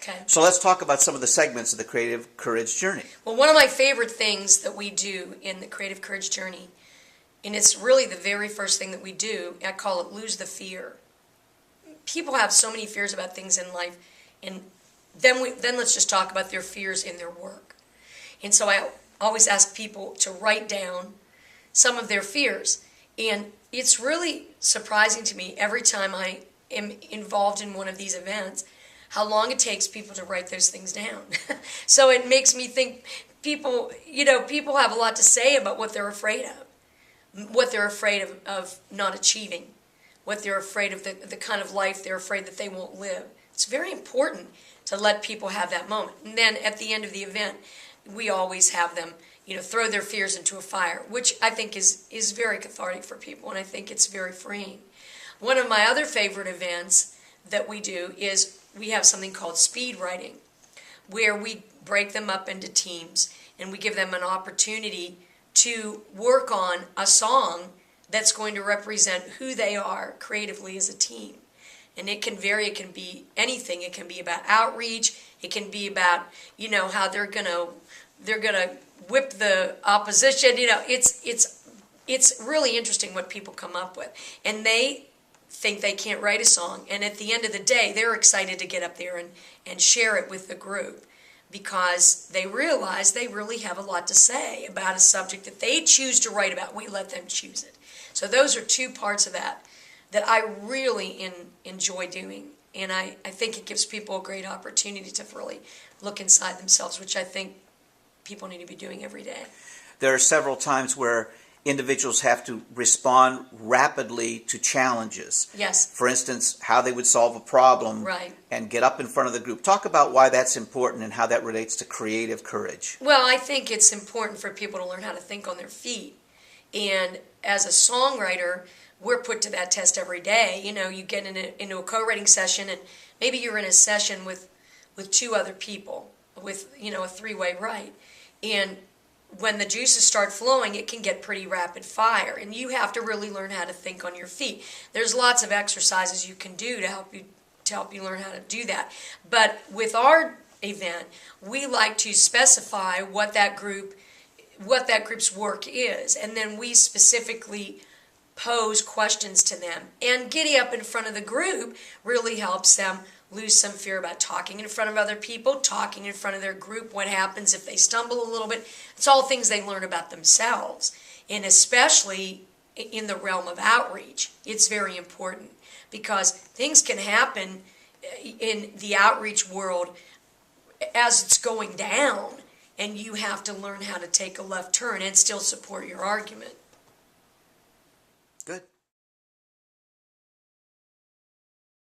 Okay. So let's talk about some of the segments of the Creative Courage Journey. Well, one of my favorite things that we do in the Creative Courage Journey, and it's really the very first thing that we do, I call it lose the fear. People have so many fears about things in life, and then let's just talk about their fears in their work. And so I always ask people to write down some of their fears. And it's really surprising to me every time I am involved in one of these events how long it takes people to write those things down. So it makes me think people have a lot to say about what they're afraid of, what they're afraid of not achieving, what they're afraid of, the kind of life they're afraid that they won't live. It's very important to let people have that moment. And then at the end of the event, we always have them, throw their fears into a fire, which I think is very cathartic for people, and I think it's very freeing. One of my other favorite events that we do is we have something called speed writing, where we break them up into teams, and we give them an opportunity to work on a song that's going to represent who they are creatively as a team. And it can vary. It can be anything. It can be about outreach. It can be about, how they're gonna whip the opposition. It's really interesting what people come up with. And they think they can't write a song. And at the end of the day, they're excited to get up there and share it with the group, because they realize they really have a lot to say about a subject that they choose to write about. We let them choose it. So those are two parts of that I really enjoy doing. And I think it gives people a great opportunity to really look inside themselves, which I think people need to be doing every day. There are several times where individuals have to respond rapidly to challenges. Yes. For instance, how they would solve a problem, right, and get up in front of the group. Talk about why that's important and how that relates to creative courage. Well, I think it's important for people to learn how to think on their feet. And as a songwriter, we're put to that test every day. You get into a co-writing session, and maybe you're in a session with two other people, with, a three-way write. And when the juices start flowing, it can get pretty rapid fire, and you have to really learn how to think on your feet. There's lots of exercises you can do to help you learn how to do that. But with our event, we like to specify what that group's work is, and then we specifically pose questions to them. And getting up in front of the group really helps them lose some fear about talking in front of other people, talking in front of their group, what happens if they stumble a little bit. It's all things they learn about themselves. And especially in the realm of outreach, it's very important, because things can happen in the outreach world as it's going down, and you have to learn how to take a left turn and still support your argument.